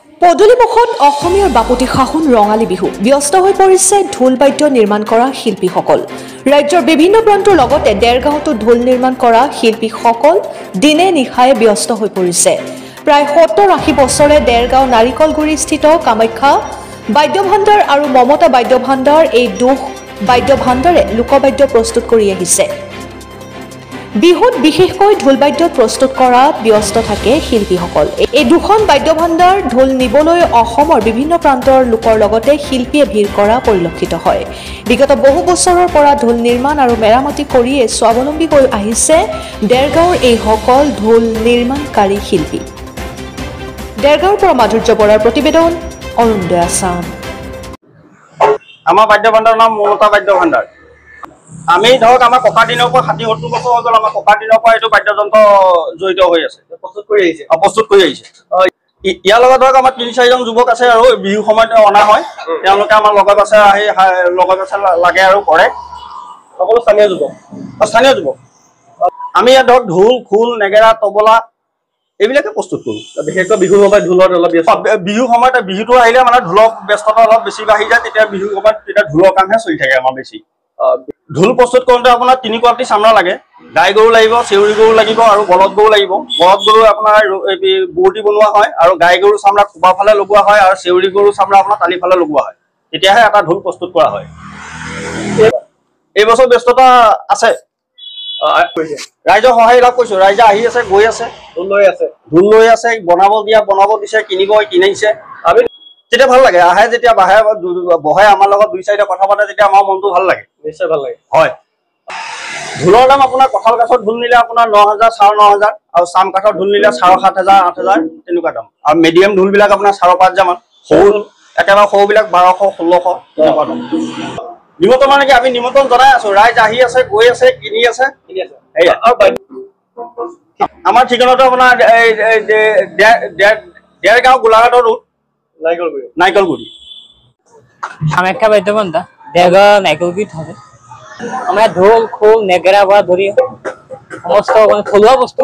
পদূলিমুখত অসমীয়াৰ বাপুতি সাহোন ৰঙালী বিহু ব্যস্ত হৈ পৰিছে ঢোল বাদ্য নিৰ্মাণ কৰা শিল্পীসকল। ৰাজ্যৰ বিভিন্ন প্ৰান্তৰ লগতে দেৰগাঁৱতো ঢোল নিৰ্মাণ কৰা শিল্পীসকল দিনে নিশায়ে ব্যস্ত হৈ পৰিছে। প্ৰায় ৭০-৮০ বছৰে দেৰগাঁও নাৰিকলগুৰিস্থিত কামাখ্যা বাদ্য ভাণ্ডাৰ আৰু মমতা বাদ্য ভাণ্ডাৰ এই দুখ বাদ্য ভাণ্ডাৰে লোকবাদ্য প্ৰস্তুত কৰি আহিছে। বিহুত বিশেষকৈ ঢোল বাদ্য প্ৰস্তুত কৰাত ব্যস্ত থাকে শিল্পীসকল। এই দুখন বাদ্য ভাণ্ডাৰ ঢোল নিবলৈ অসমৰ বিভিন্ন প্ৰান্তৰ লোকৰ লগতে শিল্পীয়ে ভিৰ কৰা পৰিলক্ষিত হয়। বিগত বহু বছৰৰ পৰা ঢোল নিৰ্মাণ আৰু মেৰামতি কৰিয়ে স্বাৱলম্বী হৈ আহিছে দেৰগাঁৱৰ এইসকল ঢোল নিৰ্মাণকাৰী শিল্পী। দেৰগাঁৱৰ পৰা মাধুৰ্য বৰাৰ প্ৰতিবেদন, অৰুণোদয় আছাম। আমাৰ বাদ্য ভাণ্ডাৰৰ নাম মমতা বাদ্য ভাণ্ডাৰ। আমি ধৰক আমাৰ ককাৰ দিনৰ পৰা ৬০-৭০ বছৰ হৈ গ'ল। আমাৰ ককাৰ দিনৰ পৰা এইটো বাদ্যযন্ত্ৰ জড়িত হৈ আছে, প্ৰস্তুত কৰি আহিছে। ইয়াৰ লগত ধৰক আমাৰ ৩-৪জন যুৱক আছে আৰু বিহু সময়ত অনা হয়। তেওঁলোকে আমাৰ লগত আছে, আহি লগত আছে লাগে আৰু কৰে। সকলো স্থানীয় যুৱক। আমি ইয়াত ধৰক ঢোল, খোল, নেগেৰা, তবলা এইবিলাকে প্ৰস্তুত কৰোঁ। বিশেষকৈ বিহুৰ সময়ত ঢোলত অলপ বিহু সময়ত বিহুটো আহিলে মানে ঢোলৰ ব্যস্ততা অলপ বেছি বাঢ়ি যায়। তেতিয়া বিহুৰ সময়ত তেতিয়া ঢোলৰ কামহে চলি থাকে আমাৰ বেছি। ঢোল প্ৰস্তুত কৰোঁতে আপোনাৰ ৩ কোৱালিটি চামৰা লাগে। গাই গৰু লাগিব, চেউৰী গৰু লাগিব আৰু বলদ গৰু লাগিব। বলদ গৰু আপোনাৰ বুৱতি বনোৱা হয় আৰু গাই গৰু চামৰা খোপা ফালে লগোৱা হয় আৰু চেউৰী গৰু চামৰা আপোনাৰ তালি ফালে লগোৱা হয়। তেতিয়াহে এটা ঢোল প্ৰস্তুত কৰা হয়। এইবছৰ ব্যস্ততা আছে। ৰাইজৰ সহায় লাভ কৰিছোঁ। ৰাইজে আহি আছে, গৈ আছে, ঢোল লৈ আছে, বনাব দিছে, কিনিছে। আমি তেতিয়া ভাল লাগে, আহে যেতিয়া বহে আমাৰ লগত ২-৪টা কথা পাতে, তেতিয়া আমাৰ মনটো ভাল লাগে। নিশ্চয় ভাল লাগে। হয়। ঢোলৰ দাম আপোনাৰ কঁঠাল কাঠৰ ঢোল নিলে আপোনাৰ ৯,০০০, ৯,৫০০ আৰু চাম কাঠৰ ঢোল নিলে ৭,৫০০, ৮,০০০ তেনেকুৱা দাম। আৰু মিডিয়াম ঢোলবিলাক আপোনাৰ ৫,৫০০ মান। সৰু একেবাৰে সৰুবিলাক ১২০০, ১৬০০ তেনেকুৱা দাম। নিমন্ত্ৰণ মানে কি আমি নিমন্ত্ৰণ জনাই আছো। ৰাইজ আহি আছে, গৈ আছে, কিনি আছে। আমাৰ ঠিকনাটো আপোনাৰ দেৰগাঁও গোলাঘাটৰ ৰোড, নাৰিকলগুৰি। কামাখ্যা বাদ্য ভাণ্ডাৰ দেৰগাঁও নাৰিকলগুৰিত থাকে। আমাৰ ঢোল, খোল, নেগেৰা পৰা ধৰি সমস্ত থলুৱা বস্তু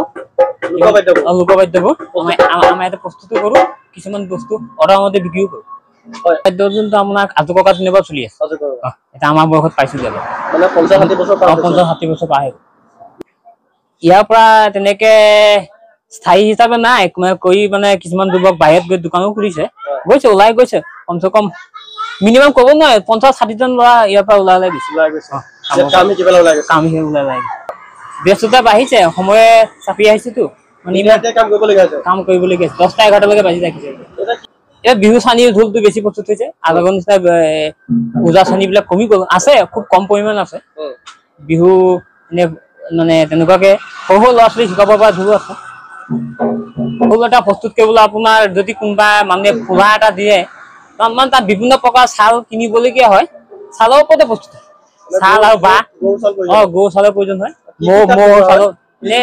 লোকবাদ্যবোৰ আমাৰ ইয়াতে প্ৰস্তুত কৰোঁ। কিছুমান বস্তু অৰ্ডাৰ মতে বিক্ৰীও কৰোঁ। বাদ্যযন্ত্ৰ আপোনাৰ আজু ককা দিনৰ পৰা চলি আছে। এতিয়া আমাৰ বয়সত পাইছোঁ যাব মানে ৫০-৬০ বছৰ পাৰ হৈ গ'ল। ইয়াৰ পৰা তেনেকে স্থায়ী হিচাপে নাই কৰি মানে কিছুমান যুৱক বাহিৰত গৈ দোকানো খুলিছে, ওলাই গৈছে। কমচে কম মিনিমাম ক'ব নোৱাৰে ৫০-৬০জন ল'ৰা ইয়াৰ পৰা ওলাই গৈছে। ব্যস্ততা বাঢ়িছে, সময়ে চাপি আহিছেতো, কাম কৰিবলগীয়া আছে। ১০টা-১১টালৈকে বাজি থাকিছে। এতিয়া বিহু চানি ঢোলটো বেছি প্ৰস্তুত হৈছে। আগৰ নিচিনা ওজা চানিবিলাক কমি গ'ল, আছে খুব কম পৰিমাণ আছে। বিহু এনে মানে তেনেকুৱাকে সৰু ল'ৰা ছোৱালী শিকাব পৰা ঢোলো আছে। ঢোল এটা প্ৰস্তুত কৰিবলৈ আপোনাৰ যদি কোনোবা মানুহে খোলা এটা দিয়ে, মানে তাত বিভিন্ন প্ৰকাৰ চাল কিনিবলগীয়া হয়। চালৰ ওপৰতে প্ৰস্তুত হয়। চাল আৰু বাঁহ, গৰু চালৰ প্ৰয়োজন হয়। ম'হৰ চালৰ এনে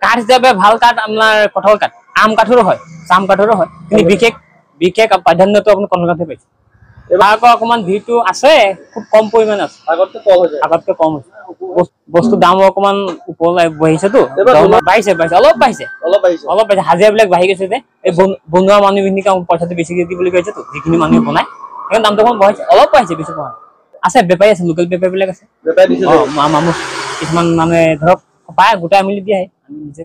কাঠ হিচাপে ভাল কাঠ আপোনাৰ কঁঠাল কাঠ, আম কাঠৰো হয়, চাম কাঠৰো হয়। কিন্তু বিশেষ প্ৰাধান্যটো আপুনি কঁঠাল কাঠে পাইছে। এইবাৰ আকৌ অকণমান ভিৰটো আছে, খুব কম পৰিমাণে আছে। আগতকৈ কম হৈছে। বস্তুৰ দামো অকণমান ওপৰলৈ বাঢ়িছেতো, বাঢ়িছে অলপ বাঢ়িছে। হাজিৰাবিলাক বাঢ়ি গৈছে যে, এই বনোৱা মানুহখিনি পইচাটো বেছিকে দিবলৈ কৈছেতো, যিখিনি মানুহে বনায় সেইকাৰণে দামটো অকণমান বঢ়াইছে, অলপ বাঢ়িছে, বেছি বঢ়া আছে। বেপাৰী আছে, লোকেল বেপাৰীবিলাক আছে। কিছুমান মানুহে ধৰক পায়, গোটাই মেলি দিয়ে।